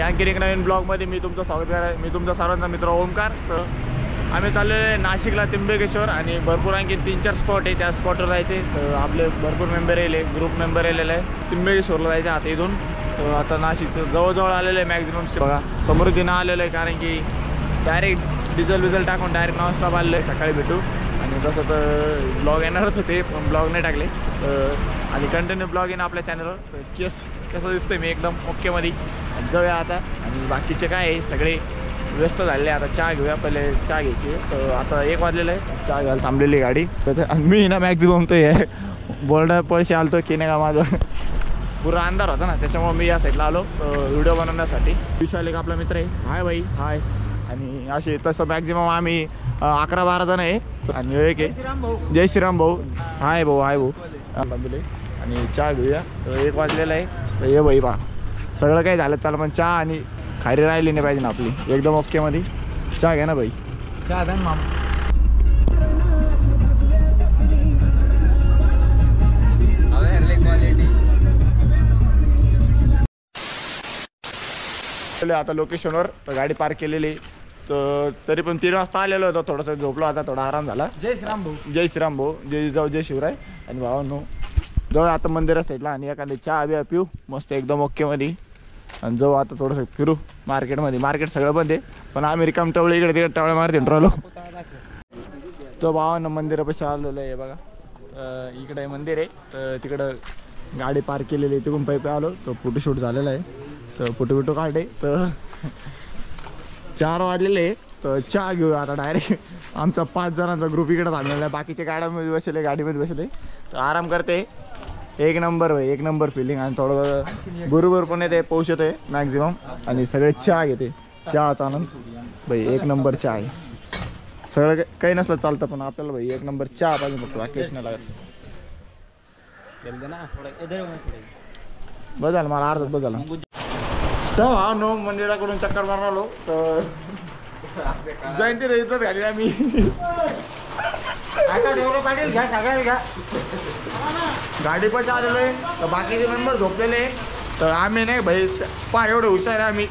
आणखी एक नवीन ब्लॉगमध्ये मी तुमचं स्वागत करा. मी तुमचा सर्वांचा मित्र ओमकार. तर आम्ही चाललेलो आहे नाशिकला त्र्यंबकेश्वर आणि भरपूर आणखी 3-4 स्पॉट आहे. त्या स्पॉटवर जायचे. तर आपले भरपूर मेंबर येले, ग्रुप मेंबर येलेले आहे. त्र्यंबकेश्वरला जायचं आता इथून. तर आता नाशिक जवळजवळ आलेलं आहे मॅक्झिमम. बघा समृद्धीनं आलेलं आहे, कारण की डायरेक्ट डिझेल टाकून डायरेक्ट नॉनस्टॉप आलेलं आहे. सकाळी भेटू. आणि तसं तर ब्लॉग येणारच होते पण ब्लॉग नाही टाकले. आणि कंटिन्यू ब्लॉग येणं आपल्या चॅनलवर. तर कसं दिसतोय मी एकदम ओकेमध्ये. जाऊया आता. आणि बाकीचे काय आहे सगळे व्यस्त झालेले. आता चहा घेऊया, पहिले चहा घ्यायची. तर आता 1 वाजलेलं आहे. चहा घ्यायला थांबलेली गाडी. आणि मी ना मॅक्झिमम तो आहे बोर्डर पळशी आलतो की नाही का, माझं पुरा अंधार होता ना, त्याच्यामुळे मी या साईडला आलो व्हिडिओ बनवण्यासाठी. विशाल एक आपला मित्र आहे. हाय भाई हाय. आणि असे तसं मॅक्झिमम आम्ही 11-12 जण आहे. आणि एक आहे जय श्रीराम भाऊ. हाय भाऊ हाय भाऊ. आणि चहा घेऊया. तर 1 वाजलेला आहे. तर ये भाई बा सगळं काही झालं चाल, पण चहा आणि खारी राहिली नाही पाहिजे ना आपली. एकदम ओकेमध्ये चहा घ्या ना भाई. चहा द्या ना मामा. आता लोकेशनवर गाडी पार्क केलेली. तर तरी पण 3 वाजता आलेलो होतो. थोडंसं झोपलो, आता थोडा आराम झाला. जय श्रीराम भाऊ. जय श्रीराम भाऊ. जय जाऊ जय शिवराय. आणि भावांनो जाऊ आता मंदिरा साईडला आणि एखादी चहा बिया पिऊ मस्त एकदम ओकेमध्ये. आणि जाऊ आता थोडंसं फिरू मार्केटमध्ये. मार्केट सगळं बंद आहे पण आम्ही रिकाम टवळे इकडे तिकडे टवळे मारते राहिलो. तो भावांना मंदिरापाशी आलेलं आहे बघा. इकडे मंदिर आहे. तर तिकडं गाडी पार्क केलेली आहे. तिकडून पायी आलो. तो फोटोशूट झालेला आहे. तर फोटो काढले. तर 4 वाजलेले आहे. तर चहा घेऊ आता डायरेक्ट. आमचा 5 जणांचा ग्रुप इकडे थांबलेला आहे. बाकीचे गाड्यामध्ये बसले, गाडीमध्ये बसले. तर आराम करते. 1 नंबर भाई, 1 नंबर फिलिंग. आणि थोडं बरोबर पण येते, पाऊस येतोय मॅक्झिमम. आणि सगळे चहा घेते. चहाचा आनंद भाई. 1 नंबर चहा आहे. सगळं काही नसलं चालतं पण आपल्याला भाई 1 नंबर चहा पाहिजे फक्त. बाकीच नाही लागत. बस झालं मला अर्धाच बस झाला. तर हा नो मंदिराकडून चक्कर मारून आलो. तर जयंती रजिस्टर झाली आम्ही. गाडी पण आलेलो आहे. तर बाकीचे मेंबर झोपलेले. तर आम्ही नाही भाई पा एवढे हुशार आहे आम्ही.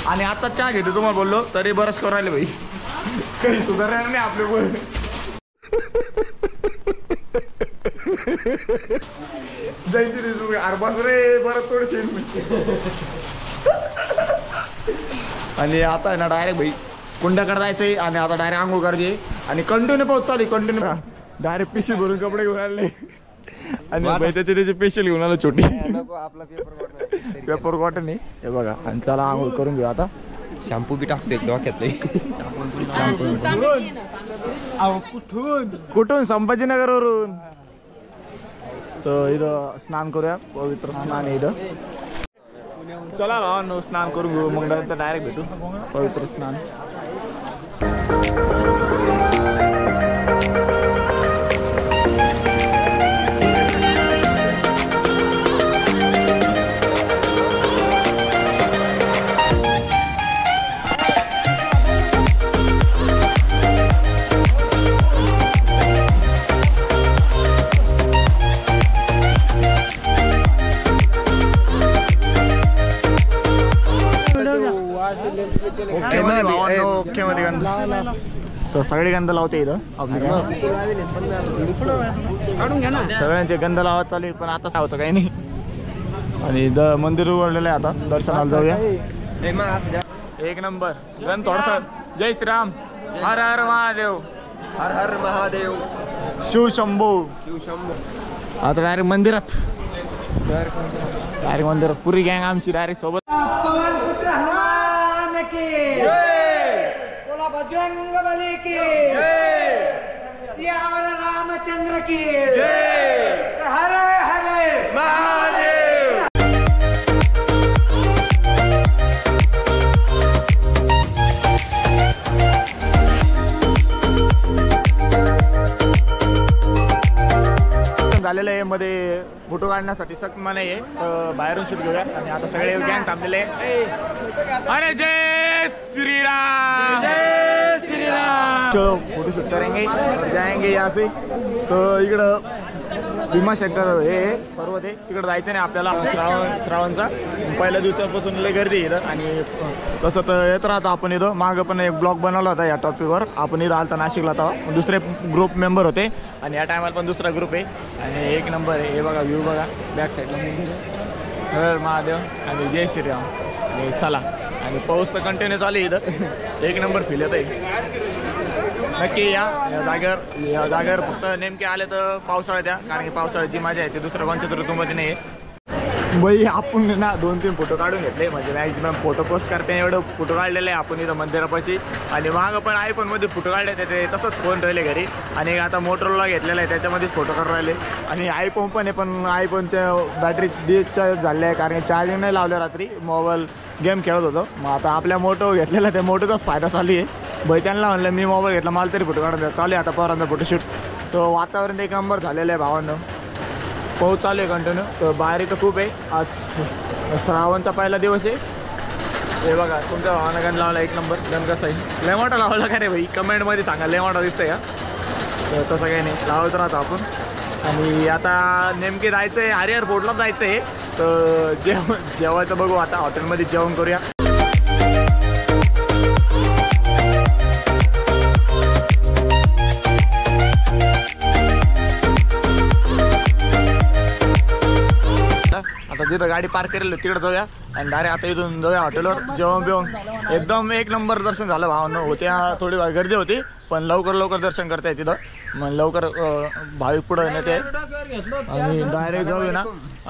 आणि आता चहा घेतो तुम्हाला बोललो तरी बरंच करू राहिले भाई. काही सुधारणार नाही आपले बोल. जयंती अरबास रे बरं थोडे. आणि आता आहे ना डायरेक्ट भाई कुंडाकडे जायचंय. आणि आता डायरेक्ट आंघोळ करायची. आणि कंटिन्यू पाऊस चालू. कंटिन्यू डायरेक्ट पिशवी भरून कपडे घेऊन आले. आणि भाई त्याचे पेशल घेऊन आलो छोटी. पेपर कॉटन आहे हे बघा. आणि चला आंघोळ करून घेऊ आता. शॅम्पू बी टाकते डोक्यात. कुठून संभाजीनगरवरून. तर इथं स्नान करूया. पवित्र स्नान आहे इथं. चला भावांनो स्नान करून घेऊ. मग नंतर डायरेक्ट भेटू पवित्र स्नान. ओके मध्ये गंध. तर सगळे गंध लावते इथं. सगळ्यांचे गंध लावत चालू पण आता काय होतं काही नाही. आणि मंदिर उघडलेलं आहे. आता दर्शनाला जाऊया. 1 नंबर गंध थोडसा. जय श्रीराम. हर हर महादेव. हर हर महादेव. शिव शंभू. आता डायरेक्ट मंदिरात. डायरेक्ट मंदिरात पुरी गँग आमची डायरेक्ट सोबत. बोला बजरंग बली की जय. सियावर रामचंद्र की जय. हर हर महादेव. झालेलं आहे मध्ये फोटो काढण्यासाठी सक्त मनाई आहे. तर बाहेरून शूट घेऊया. आणि आता सगळे गँग थांबलेले आहे. अरे जय श्रीराम. जय श्रीराम. फोटो शूट करेंगे जाएंगे यहाँ से. तो इकडं भीमाशंकर हे पर्वत आहे, तिकडे जायचं नाही आपल्याला. श्रावणचा पहिल्या दिवसापासून लय गर्दी इथं. आणि तसं तर येत राहतो आपण इथं. मागं पण एक ब्लॉग बनवला होता या टॉपिकवर. आपण इथं आलता नाशिकला तेव्हा दुसरे ग्रुप मेंबर होते आणि या टायमाला पण दुसरा ग्रुप आहे. आणि एक नंबर आहे. हे बघा व्ह्यू बघा बॅक साईडला. हर महादेव आणि जय श्रीराम. आणि चला, आणि पाऊस तर कंटिन्यू चालू आहे इथं. एक नंबर फील येत आहे. नक्की या जागेवर फक्त नेमके आले तर पावसाळ्यात या, कारण की पावसाळ्याची मजा आहे ती दुसऱ्या कोणत्याच ऋतूमध्ये नाही आहे. बाई आपण ना 2-3 फोटो काढून घेतले, म्हणजे मॅक्झिमम फोटो पोस्ट करते एवढं फोटो काढलेले आहे आपण इथं मंदिरापाशी. आणि मागं पण आयफोनमध्ये फोटो काढले ते तसंच फोन राहिले घरी. आणि आता मोटरोला घेतलेला आहे त्याच्यामध्येच फोटो काढून राहिले. आणि आयफोन पण आहे, पण आयफोनच्या बॅटरी डिस्चार्ज झाले आहे, कारण की चार्जिंग नाही लावलं रात्री, मोबाईल गेम खेळत होतो. मग आता आपल्या मोटो घेतलेला त्या मोटोचाच फायदा चालू आहे. बाई त्यांना म्हणलं मी मोबाईल घेतला, मला तरी फोटो काढून द्या. चालू आहे आता पोरांचा फोटोशूट. तो वातावरण एक नंबर झालेलं आहे भावांनो. पाऊस चालू आहे कंटिन्यू. तर बाहेर तर खूप आहे. आज श्रावणचा पहिला दिवस आहे. हे बघा तुमच्या भावानं गण लावला एक नंबर. गण कसं आहे? लय मोठा लावला का रे भाई? कमेंटमध्ये सांगा लय मोठा दिसतंय का? तर तसं काही नाही, लावत राहतो आपण. आणि आता नेमके जायचं आहे हरिहर फोर्टलाच जायचं आहे. तर जेवायचं बघू आता, हॉटेलमध्ये जेवण करूया. आता जिथं गाडी पार्क केलेली तिकडे जाऊया आणि डायरेक्ट आता इथून जाऊया हॉटेलवर. जेवण बिवून एकदम एक नंबर दर्शन झालं भावांनो. होत्या थोडी गर्दी होती, पण लवकर दर्शन करताय तिथं. मग लवकर भाविक पुढं नेते आणि डायरेक्ट जाऊया ना.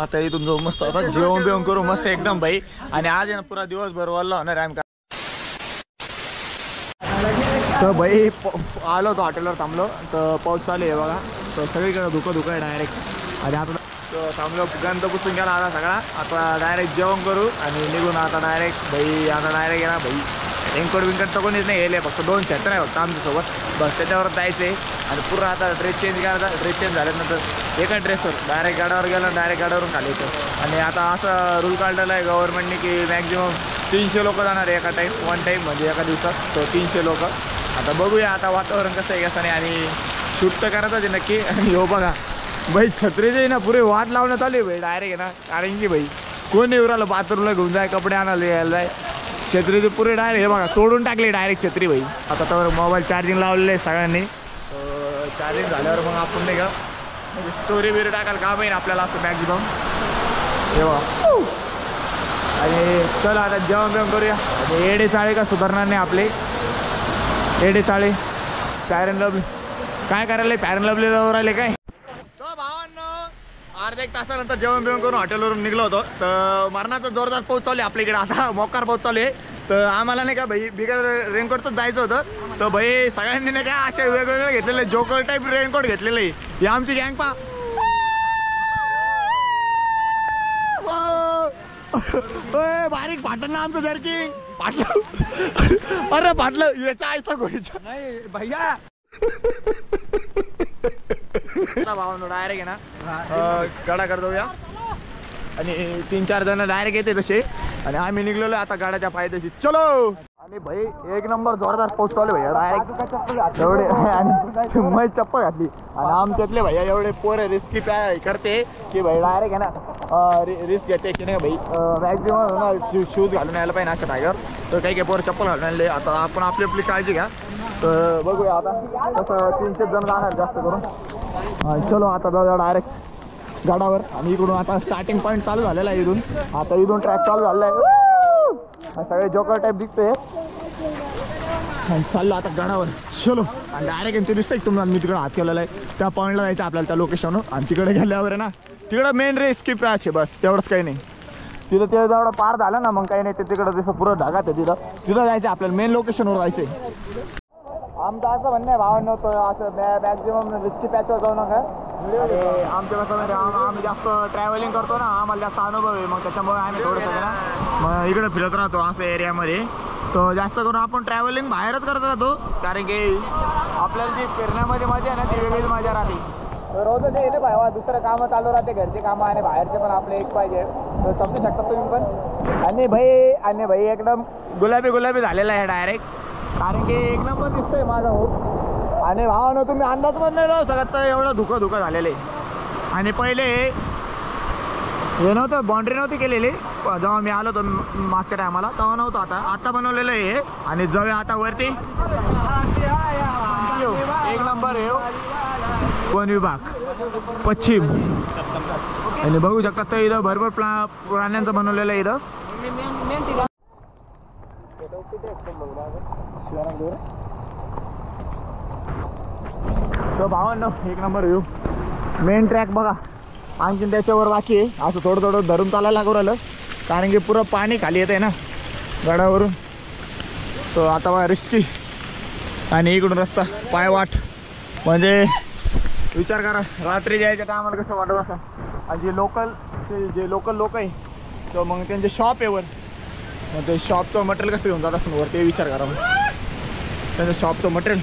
आता इथून जाऊ मस्त, आता जेवण बिवण करू मस्त एकदम भाई. आणि आज आहे ना पुरा दिवसभर वल्ला होणार आहे. तर भाई आलो होतो हॉटेलवर, थांबलो तर पाऊस चालू आहे बघा. तर सगळीकडे धुकं आहे डायरेक्ट. आणि आता थांबलो, गंध पुसून गेला आता सगळा. आता डायरेक्ट जेवण करू आणि निघून आता डायरेक्ट भाई. आता डायरेक्ट येणार भाई. रेनकोट तर कोणीच नाही गेले, फक्त 2 छत्र आहे फक्त आमच्यासोबत, बस त्याच्यावर जायचं आहे. आणि पूर्ण आता ड्रेस चेंज करायचा. ड्रेस चेंज झाल्यानंतर एका ड्रेसवर डायरेक्ट गाड्यावर गेला, डायरेक्ट गाड्यावरून खाली येतं. आणि आता असं रूल काढलेला आहे गव्हर्नमेंटने की मॅक्झिमम 300 लोक जाणार आहे एका वन टाईम म्हणजे एका दिवसात. तो 300 लोक. आता बघूया आता वातावरण कसं आहे कसं नाही. आणि शूट तर करायचं आहे नक्की. आणि हो बघा भाई छत्रीचे ना पुरे वाद लावणं चालू आहे भाई डायरेक्ट आहे ना. कारण की भाई कोण येऊ राहिलं बाथरूमला घेऊन जाय, कपडे आणायला यायला जाय. छत्रीचे पुरे डायरेक्ट हे बघा तोडून टाकले डायरेक्ट छत्री भाई. आता तर मोबाईल चार्जिंग लावलेले आहे सगळ्यांनी. चार्जिंग झाल्यावर मग आपण नाही का म्हणजे स्टोरी बिरी टाकायला काम आहे आपल्याला असं मॅक्झिमम. हे बघा. आणि चला आता जेवण बिवण करूया. एडे चाळे का सुधारणार नाही आपले एडे चाळे. फॅर अँड लवली काय करायला? फॅर अँड लवली जाऊ राहिले काय? अर्धा 1 तासानंतर जेवण बिवण करून हॉटेलवरून निघलो होतो. तर मरणाचा जोरदार पाऊस चालू आहे आपल्याकडे. आता मोकार पाऊस चालू आहे. तर आम्हाला नाही का भाई बिगर रेनकोटच जायचं होतं. तर भाई सगळ्यांनी नाही का असे वेगवेगळे घेतलेले जोकर टाईप रेनकोट घेतलेले आहे. ही आमची गँग पा. बारीक फाटलं ना आमचं जर्किंग फाटलं. अरे फाटलं याच्या आयचा गोळीचा नाही भैया. भावांनो डायरेक्ट आहे ना गाडा कर जाऊया. आणि 3-4 जण डायरेक्ट येते तसे. आणि आम्ही निघलेलो आता गाड्याच्या फायद्याची. चलो. आणि भाई एक नंबर जोरदार पाऊस चालू भैया डायरेक्ट एवढे. आणि मी चप्पल घातली. आणि आमच्यातले भैया एवढे पोरे रिस्की करते की भाई डायरेक्ट आहे ना रिस्क घेते की नाही भाई. मॅक्झिमम शूज घालून यायला पाहिजे अशा टायगर. तर काही पोरं चप्पल घालून आणले. आता आपण आपली काळजी घ्या. तर बघूया आता तसं 300 जण जाणार जास्त करून. चलो आता जाऊया डायरेक्ट गाडावर. आणि इकडून आता स्टार्टिंग पॉईंट चालू झालेला आहे. इथून आता इथून ट्रॅक चालू झालेला आहे. सगळे जोकर टाईप दिसते. आणि चाललो आता गाडावर. चलो. आणि डायरेक्ट यांचे दिसतंय तुम्हाला मी तिकडे हात केलेला आहे त्या पॉईंटला जायचं आपल्याला त्या लोकेशनवर. आणि तिकडे गेल्यावर आहे ना तिकडं मेन रेस्क्यू पॅच आहे बस तेवढंच काही नाही. तिथं ते जेवढं पार झालं ना मग काही नाही. ते तिकडं जसं पुरं ढगात आहे तिथं जायचं आपल्याला मेन लोकेशनवर जायचं आहे. आमचं असं म्हणणं आहे भावांनो असं मॅक्झिमम रिस्की पॅचवर जाऊ नका. आमचं कसं म्हणजे आम्ही जास्त ट्रॅव्हलिंग करतो ना, आम्हाला जास्त अनुभव आहे. मग त्याच्यामुळे आम्ही थोडंसं ना मग इकडे फिरत राहतो असं एरियामध्ये. तर जास्त करून आपण ट्रॅव्हलिंग बाहेरच करत राहतो. कारण की आपल्याला जी फिरण्यामध्ये मजा आहे ना ती वेगळीच मजा राहते. रोजच येईल भावा दुसरं कामं चालू राहते, घरचे कामं आणि बाहेरचे पण आपले एक पाहिजे. तर समजू शकता तुम्ही पण. आणि भाई एकदम गुलाबी झालेला आहे डायरेक्ट. कारण की एक नंबर दिसतोय माझा हो. आणि भावानं तुम्ही अंदाज पण नाही लावू शकत एवढं धुकं झालेलं आहे. आणि पहिले हे नव्हतं, बाउंड्री नव्हती केलेली जेव्हा मी आलो तर मागच्या टायमाला, तेव्हा नव्हतं. आता बनवलेलं आहे. आणि जाऊया आता वरती. एक नंबर आहे वन विभाग पश्चिम. आणि बघू शकता तर इथं भरपूर प्राण्यांचं बनवलेलं आहे इथं. तो भावांनो एक नंबर व्ह्यू. मेन ट्रॅक बघा, आणखीन त्याच्यावर बाकी आहे. असं थोडं थोडं धरून चालायला लागू राहिलं कारण की पुरं पाणी खाली येत आहे ना गडावरून. तो आता बघा रिस्की. आणि इकडून रस्ता पायवाट. म्हणजे विचार करा रात्री जायच्या टायमाला कसं वाटत असं. आणि जे लोकल लोक आहे तर मग त्यांचे शॉप आहे वर, मग ते शॉपचं मटेरियल कसं घेऊन जात असं वर ते विचार करा. मग त्यांचं शॉपचं मटेरियल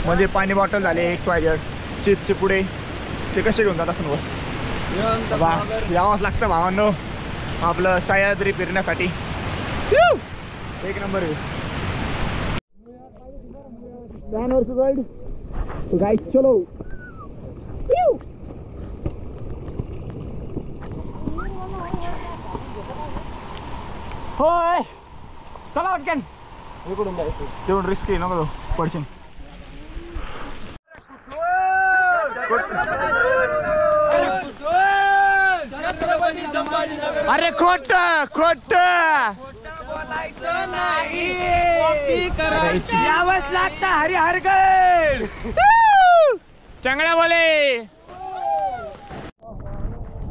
म्हणजे पाणी बॉटल झाले XYZ चिप्सचे पुढे ते कसे घेऊन जात असं वर. बस यावंच लागतं भावांनो आपलं सह्याद्री फिरण्यासाठी. एक नंबर आहे. गाईड चलो. होय चला पटकन. इकडून जायचं तेवढं रिस्की नको पडशील. अरे खोट यावंच लागतं हरिहरगड. चांगल्या बोले.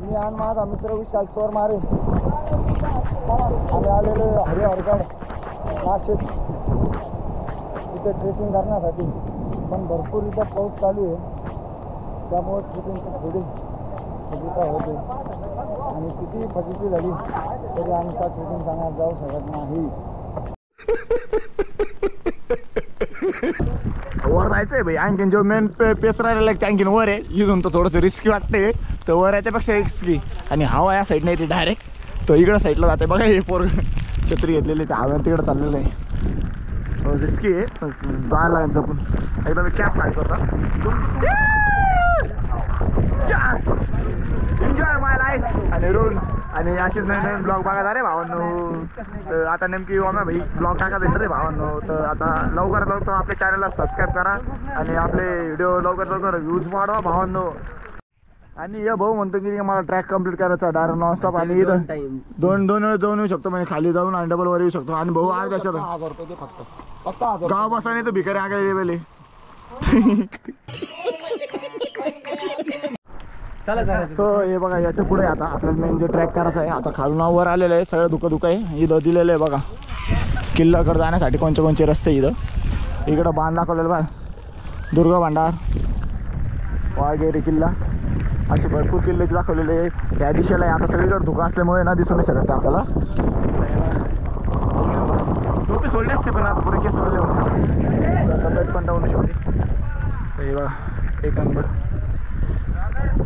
मी आणि माझा मित्र विशाल चोरमारे आम्ही आलेलो हरिहरगड नाशिक इथे ट्रेकिंग करण्यासाठी. पण भरपूर इथं पाऊस चालू आहे त्यामुळे ट्रेकिंगची थोडी फजिता होते. आणि किती फजिती झाली तरी आमचा ट्रेकिंग करण्यात जाऊ शकत नाही. वर जायचंय भाई. आणखीन जो मेन पेस राहिलेला आणखीन वर आहे. इथून तर थोडंसं रिस्की वाटते. तर वर याच्यापेक्षा रिस्की. आणि हवा या साईडने येते डायरेक्ट. तो इकडं साईडला जाते बघा. हे पोर छत्री घेतलेली ते हव्यावर तिकडं चाललेलं आहे. रिस्की आहे जायला लागेल जपून. एकदा मी कॅप काय करता. एन्जॉय माय लाईफ. आणि रोल आणि असेच नवीन नवीन ब्लॉग बघा रे भावांनो. तर आता नेमकी भाई ब्लॉग टाकायचं आहे रे भावांनो. तर आता लवकरात लवकर आपल्या चॅनलला सबस्क्राईब करा आणि आपले व्हिडिओ लवकर लवकर व्ह्यूज वाढवा भावांनो. आणि या भाऊ म्हणतो की मला ट्रॅक कम्प्लीट करायचा डायरेक्ट नॉनस्टॉप. आणि इथं दोन वेळ जाऊन येऊ शकतो म्हणजे खाली जाऊन आणि डबल वर येऊ शकतो. आणि भाऊ आज त्याच्यात 1000 रुपये फक्त गाव बसाने तर भिकारी आगे वेले. तो हे बघा याच्या पुढे आता आपल्याला मेन जे ट्रॅक करायचं आहे. आता खालून वर आलेलं आहे सगळं धुकं आहे. इथं दिलेलं आहे बघा किल्ल्याकडे जाण्यासाठी कोणते रस्ते. इथं इकडं बांध दाखवलेलं बघा दुर्गा भांडार वाघेरी किल्ला असे भरपूर किल्ले दाखवलेले आहे. त्या दिशेला आता सगळीकडे धुकं असल्यामुळे ना दिसून नाही शकत आपल्याला. टोपी सोडली असते पण आता पुढे केस सोडले तब्येत पण डाऊन शकते. तर हे बघा एक नंबर.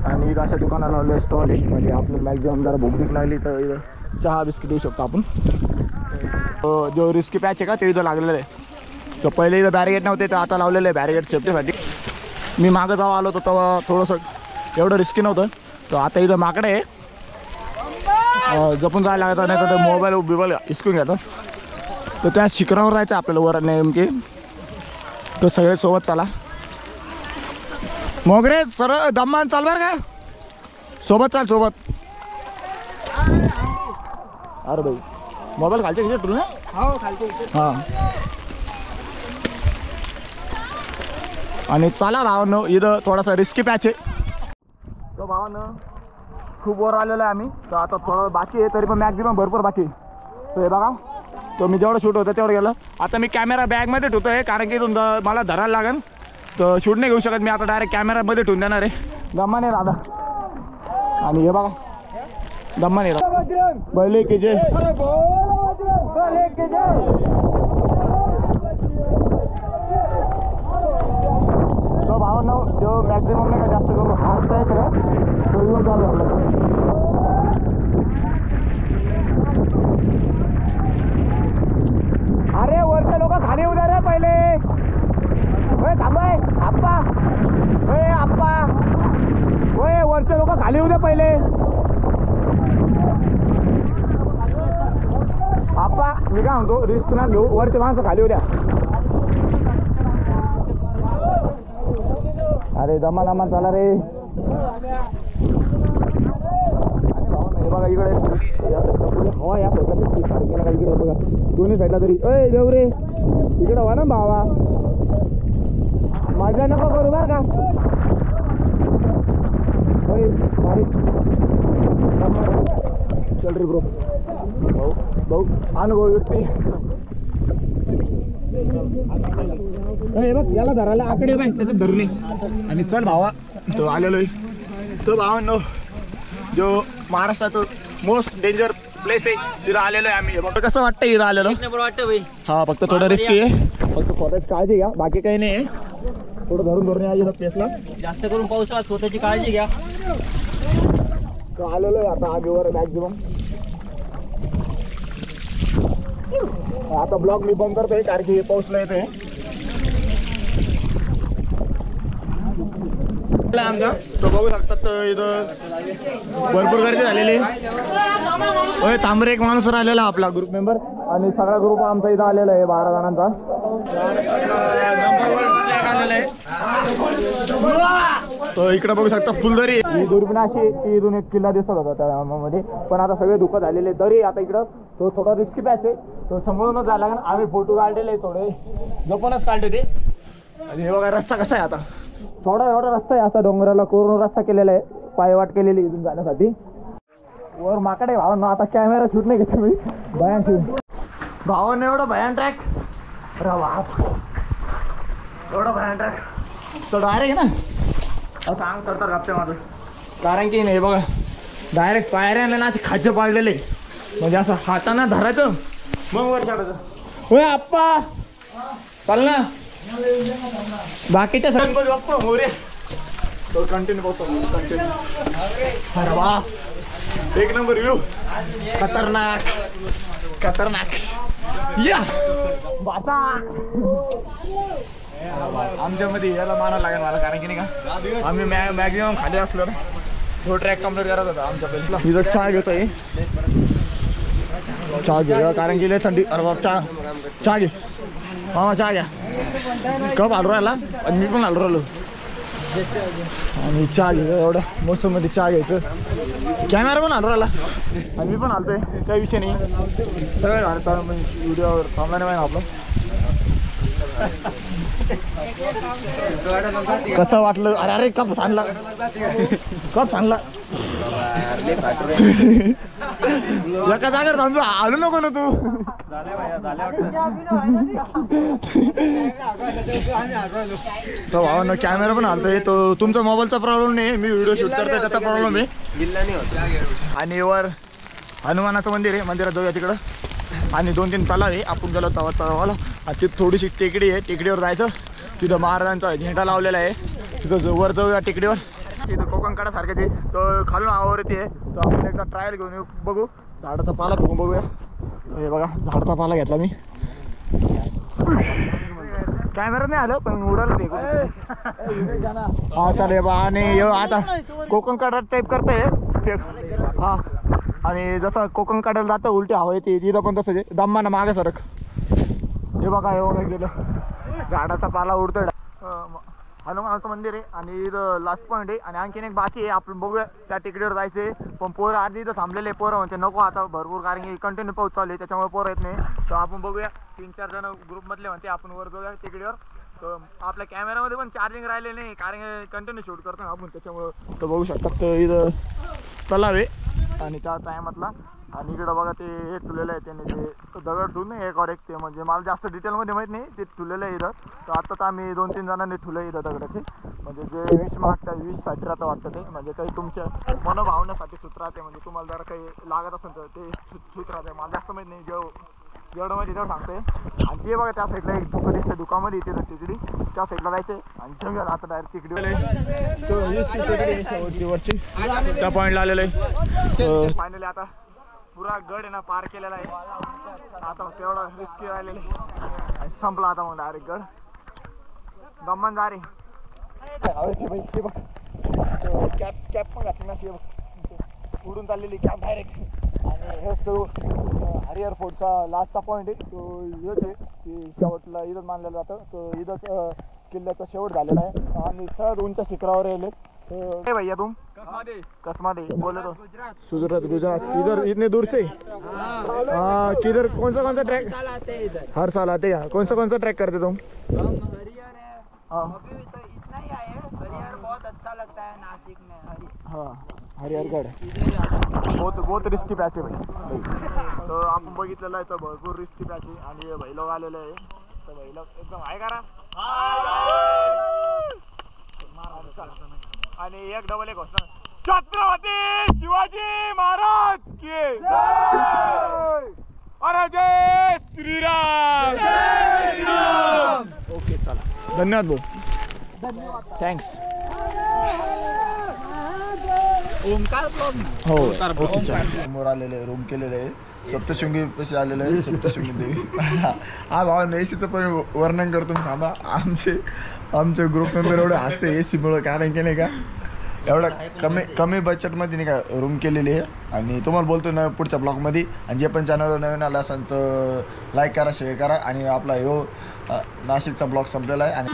आणि इथं अशा दुकानाला लावले स्टॉल आहे म्हणजे आपलं मॅक्झिमम जरा भूक भीक लागली तर इथं चहा बिस्किट देऊ शकतो आपण. जो रिस्की पॅच आहे का ते इथं लागलेलं आहे. तर पहिले इथं बॅरिगेट नव्हते तर आता लावलेलं आहे बॅरिगेट सेफ्टीसाठी. मी मागं जेव्हा आलो होतो तेव्हा थोडंसं एवढं रिस्की नव्हतं. तर आता इथं माकडे आहे जपून जायला लागतं नाही तर मोबाईल हिसकून घेतात. तर त्या शिखरावर जायचं आपल्याला वर नेमके. तर सगळे सोबत चला. मोगरे सर दम्मान चाल बरं का सोबत चाल सोबत. अरे भाई मोबाईल खालच्या खिशात तुला ना. हां आणि चला भावांनो इथं थोडासा रिस्की पॅच आहे. तो भावांनो खूप वर आलेलो आहे आम्ही. तर आता थोडं बाकी आहे तरी पण मॅक्झिमम भरपूर बाकी. तर हे बघा तो मी जेवढं शूट होतं तेवढं गेलं. आता मी कॅमेरा बॅगमध्ये ठेवतो आहे कारण की मला धरायला लागेल. तर शूट नाही घेऊ शकत मी आता डायरेक्ट कॅमेरामध्ये ठेवून देणार आहे. गम्माने दादा. आणि हे बघा गम्माने पहिले की जे तो भावांनो जो मॅक्झिमम नाही का जास्त करून हार्ट आहे का तो येऊन चालू झाला. अरे वरचे लोक खाली येऊ द्या रे पहिले. थांबाय आप्पा आप्पा होय वरचे लोक खाली येऊ द्या पहिले. आप्पा मी काय म्हणतो रिस्क ना घेऊ, वरचे माणसं खाली येऊ द्या. अरे दमा दमा चला रे. बघा इकडे हवा या साईडला का इकडे बघा दोन्ही साईडला तरी. अय देव रे इकडे वा ना भावा, मजा नको करू बरं का. चल रे ब्रो. भाऊ भाऊ अनुभव व्यक्ती. बघ याला धरायला आकडे बाय त्याच्यात धरले. आणि चल भावा तो आलेलो आहे तो भावांनो जो महाराष्ट्राचं मोस्ट डेंजर प्लेस आहे तिथं आलेलो आहे आम्ही. बघ कसं वाटतं इथं आलेलो. वाटतं भाई. हा फक्त थोडं रिस्की आहे, फक्त स्वतःची काळजी घ्या बाकी काही नाही आहे. थोडं धरून धरून या प्लेसला. जास्त करून पावसाळ्यात स्वतःची काळजी घ्या. आलेलो आहे आता आगीवर मॅक्झिमम. आता ब्लॉग मी बंद करतोय कारण की पाऊसला येतोय. आमचा तो बघू शकतात इथं भरपूर गर्दी झालेली. होय तांबरे एक माणूस राहिलेला आपला ग्रुप मेंबर आणि सगळा ग्रुप आमचा इथं आलेला आहे 12 जणांचा. तो इकडे बघू शकता फुलदरी. ही दुर्बिण अशी की इथून एक किल्ला दिसत होता त्यामध्ये, पण आता सगळे दुःख झालेले तरी आता इकडं तो थोडा रिस्की पॅच आहे तो समोरूनच झाला. कारण आम्ही फोटो काढलेले थोडे जपूनच काढले ते. आणि हे बघा रस्ता कसा आहे आता. थोडा एवढा रस्ता आहे असा डोंगराला कोरून रस्ता केलेला आहे, पायवाट केलेली इथून जाण्यासाठी. वर माकडे भावांना आता कॅमेरा शूट नाही घेतो मी भयान शूट. भावांना एवढं भयान ट्रॅक एवढं भयान ट्रॅक तो डायरेक्ट आहे ना सांग करता कापते माझं. कारण की नाही बघा डायरेक्ट पायऱ्याने ना खाद्य पाडलेले म्हणजे असं हाताना धरायचं मग वर चढायचं. होय आप्पा चाल ना बाकीच्या सगळ्यां बघतो मोरे तो कंटिन्यू बघतो कंटिन्यू. अरे वा एक नंबर व्ह्यू. खतरनाक खतरनाक या बाचा. आमच्यामध्ये याला मानावं लागेल मला कारण की नाही का आम्ही मॅक्झिमम खाली असलो ना तो ट्रॅक कम्प्लीट करत होता आमच्या पहिला. इथं चहा घेतोय चहा घेऊया कारण की लय थंडी. अरे बाप चहा घे मामा चहा घ्या. कप आलो राहिला आणि मी पण आलो राहिलो आणि चहा घ्या. एवढं मोसममध्ये चहा घ्यायचं. कॅमेरा पण आलो राहिला आणि मी पण आलतोय काही विषय नाही. सगळं घालता व्हिडिओवर थांबला नाही आपलं. कसं वाटलं. अरे अरे कप थांबला कप थांबला एका जागेवर थांबतो आलो नको ना तू. तो भावांना कॅमेरा पण आलतोय तो तुमचा मोबाईलचा प्रॉब्लेम नाही मी व्हिडिओ शूट करतोय त्याचा प्रॉब्लेम आहे. आणि वर हनुमानाचं मंदिर आहे मंदिरात जाऊया तिकडं. आणि 2-3 तलाव आहे आपण गेलो तलावाला. आणि तिथं थोडीशी टेकडी आहे टेकडीवर जायचं. तिथं महाराजांचा झेंडा लावलेला आहे तिथं वर जाऊया टेकडीवर. तिथं कोकणकडा सारख्याचे तो खालून आवावर येते तो आपण एकदा ट्रायल घेऊन बघू. झाडाचा पाला बघून बघूया. हे बघा झाडाचा पाला घेतला मी. कॅमेरा नाही आलं पण उडालं ते. हा चालेल बा. आणि आता कोकणकडा टाईप करताय हा. आणि जसं कोकण काढायला जातं उलटी हवा येते तिथं पण तसंच आहे. दम्माना मागे सरक. हे बघा हे बघा गेलं झाडाचा पाला उडतोय. हनुमानाचं मंदिर आहे आणि इथं लास्ट पॉईंट आहे. आणि आणखीन एक बाकी आहे आपण बघूया त्या टेकडीवर जायचे. पण पोरं आधी इथं थांबलेले पोरं म्हणजे नको आता भरपूर कारण की कंटिन्यू पाऊस चालू आहे त्याच्यामुळे पोरं येत नाही. तर आपण बघूया 3-4 जण ग्रुपमधले म्हणते आपण वर जाऊया टेकडीवर. तर आपल्या कॅमेरामध्ये पण चार्जिंग राहिले नाही कारण कंटिन्यू शूट करतो ना आपण त्याच्यामुळं. तर बघू शकतात तर इथं तलाव आहे आणि त्या टायमातला. आणि इकडं बघा ते हे ठुलेलं आहे त्याने ते दगड ठेवून नाही एक और एक ते म्हणजे मला जास्त डिटेलमध्ये माहीत नाही ते ठुलेलं आहे इथं. तर आत्ताच आम्ही 2-3 जणांनी ठुलं इथं दगडाचे म्हणजे जे विष मागतात विषसाठी राहतं वाटतं ते म्हणजे काही तुमच्या मनोभावण्यासाठी सूत्र राहते म्हणजे तुम्हाला जरा काही लागत असेल तर ते सूत्र राहते. मला जास्त माहीत नाही जेवढं माहिती तेवढं सांगते. आणि ते बघा त्या साईडला एक दुकान दिसतं दुकानमध्ये येते तिकडी त्या साईडला जायचं आणि जंगल आता डायरेक्ट तिकडे वरची त्या पॉईंटला आलेलं आहे. फायनली आता पुरा गड आहे ना पार केलेला आहे. आता तेवढं रिस्की राहिलेलं आहे संपला आता मग डायरेक्ट गड दमन जा रे. कॅप पण घातली नसते उडून चाललेली कॅप डायरेक्ट. आणि हेच तो हरिहर फोर्टचा लास्टचा पॉईंट आहे, तो इथंच आहे की शेवटला इथंच मानलेलं जातं. तो इथंच किल्ल्याचा शेवट झालेला आहे आणि सहज उंच शिखरावर येले. भैया तुम कसमादे बोले तो गुजरात इधर इतने दूर से हाँ. किधर कौन सा ट्रैक हर साल आते हैं? कौन सा ट्रैक करते तुम? हम हरिहर है अभी तो इतना ही आए हैं. हरिहर बहुत अच्छा लगता है नासिक में. हाँ हरिहरगड बहुत रिस्की पॅच आहे भाई. तर आपण बघितलेलं आहे तर भरपूर रिस्की पॅच आहे आणि भाई लोक आलेले आहे. तर भाई लोक एकदम आहे करा आणि एक डबल एक घोषणा. छत्रपती शिवाजी महाराज की अरे जय श्रीराम. ओके चला धन्यवाद भाऊ. थँक्स. हो ओके समोर आलेले रूम केलेले आहे. सप्तशृंगी पैसे आलेले आहे. सप्तशृंगी देवी. हा भावा एसीचं पण वर्णन करतो मी. थांबा आमचे ग्रुप मेंबर एवढे हसते एसीमुळं कारण की नाही का एवढं कमी बजेटमध्ये नाही का रूम केलेली आहे. आणि तुम्हाला बोलतो ना पुढच्या ब्लॉगमध्ये. आणि जे पण चॅनलवर नवीन आला असेल तर लाईक करा शेअर करा. आणि आपला ह्यो नाशिकचा ब्लॉग संपलेला आहे. आणि